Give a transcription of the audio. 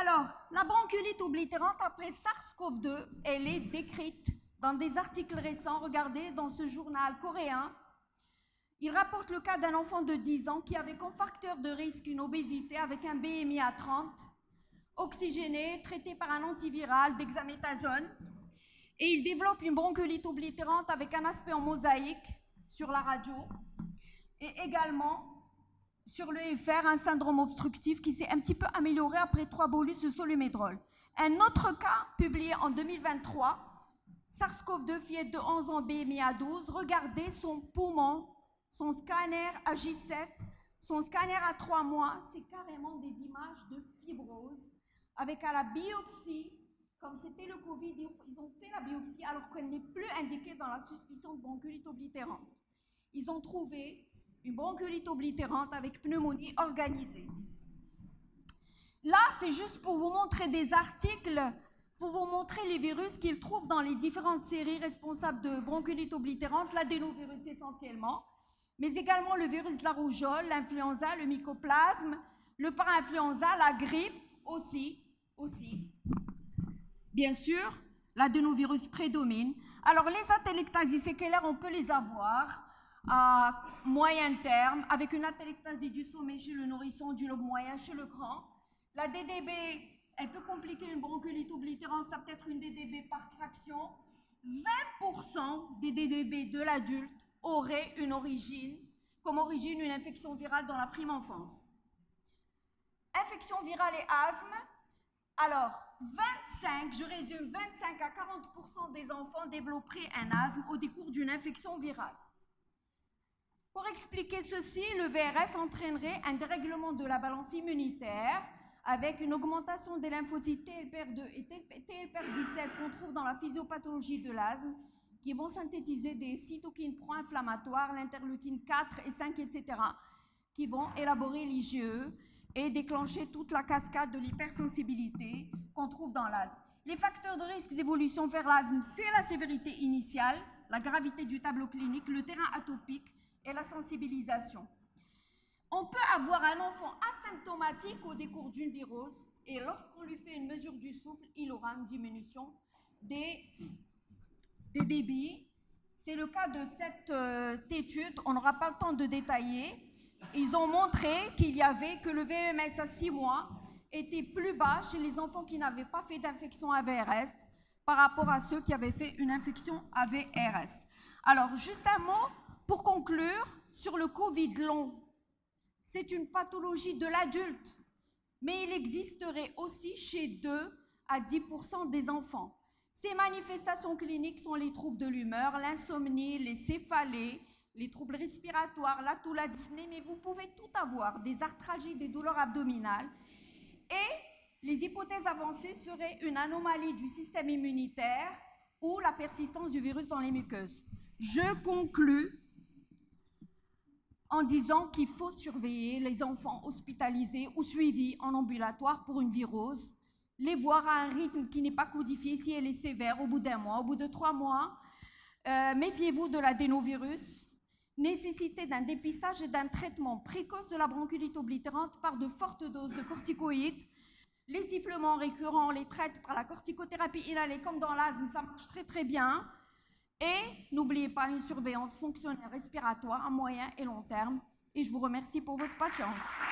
Alors, la bronchiolite oblitérante après SARS-CoV-2, elle est décrite dans des articles récents. Regardez, dans ce journal coréen, il rapporte le cas d'un enfant de 10 ans qui avait comme facteur de risque une obésité avec un BMI à 30, oxygéné, traité par un antiviral, dexaméthasone, et il développe une bronchiolite oblitérante avec un aspect en mosaïque sur la radio, et également sur l'EFR, un syndrome obstructif qui s'est un petit peu amélioré après 3 bolus de solumédrol. Un autre cas publié en 2023, SARS-CoV-2, fillette de 11 ans, BMI à 12, regardez son poumon, son scanner à J7, son scanner à 3 mois, c'est carrément des images de fibrose, avec à la biopsie, comme c'était le Covid, ils ont fait la biopsie alors qu'elle n'est plus indiquée dans la suspicion de bronchiolite oblitérante. Ils ont trouvé une bronchiolite oblitérante avec pneumonie organisée. Là, c'est juste pour vous montrer des articles, pour vous montrer les virus qu'ils trouvent dans les différentes séries responsables de bronchiolite oblitérante, l'adénovirus essentiellement, mais également le virus de la rougeole, l'influenza, le mycoplasme, le parainfluenza, la grippe aussi. Bien sûr, l'adénovirus prédomine. Alors, les atelectasies séquelaires, on peut les avoir à moyen terme, avec une atelectasie du sommet chez le nourrisson, du lobe moyen chez le grand. La DDB, elle peut compliquer une bronchiolite oblitérante, ça peut être une DDB par traction. 20% des DDB de l'adulte auraient comme origine une infection virale dans la prime enfance. Infection virale et asthme. Alors, 25 à 40% des enfants développeraient un asthme au décours d'une infection virale. Pour expliquer ceci, le VRS entraînerait un dérèglement de la balance immunitaire avec une augmentation des lymphocytes TLPR2 et TLPR17 qu'on trouve dans la physiopathologie de l'asthme, qui vont synthétiser des cytokines pro-inflammatoires, l'interleukine 4 et 5, etc., qui vont élaborer l'IgE et déclencher toute la cascade de l'hypersensibilité qu'on trouve dans l'asthme. Les facteurs de risque d'évolution vers l'asthme, c'est la sévérité initiale, la gravité du tableau clinique, le terrain atopique et la sensibilisation. On peut avoir un enfant asymptomatique au décours d'une virose et lorsqu'on lui fait une mesure du souffle, il aura une diminution des débits. C'est le cas de cette étude, on n'aura pas le temps de détailler. Ils ont montré que le VMS à 6 mois était plus bas chez les enfants qui n'avaient pas fait d'infection AVRS par rapport à ceux qui avaient fait une infection AVRS. Alors, juste un mot pour conclure sur le Covid long. C'est une pathologie de l'adulte, mais il existerait aussi chez 2 à 10% des enfants. Ces manifestations cliniques sont les troubles de l'humeur, l'insomnie, les céphalées, les troubles respiratoires, la toux, la dyspnée, mais vous pouvez tout avoir, des arthralgies, des douleurs abdominales. Et les hypothèses avancées seraient une anomalie du système immunitaire ou la persistance du virus dans les muqueuses. Je conclus en disant qu'il faut surveiller les enfants hospitalisés ou suivis en ambulatoire pour une virose, les voir à un rythme qui n'est pas codifié si elle est sévère au bout d'1 mois, au bout de 3 mois. Méfiez-vous de l'adénovirus. Nécessité d'un dépistage et d'un traitement précoce de la bronchiolite oblitérante par de fortes doses de corticoïdes. Les sifflements récurrents, on les traite par la corticothérapie inhalée comme dans l'asthme, ça marche très très bien. Et n'oubliez pas une surveillance fonctionnelle respiratoire à moyen et long terme. Et je vous remercie pour votre patience.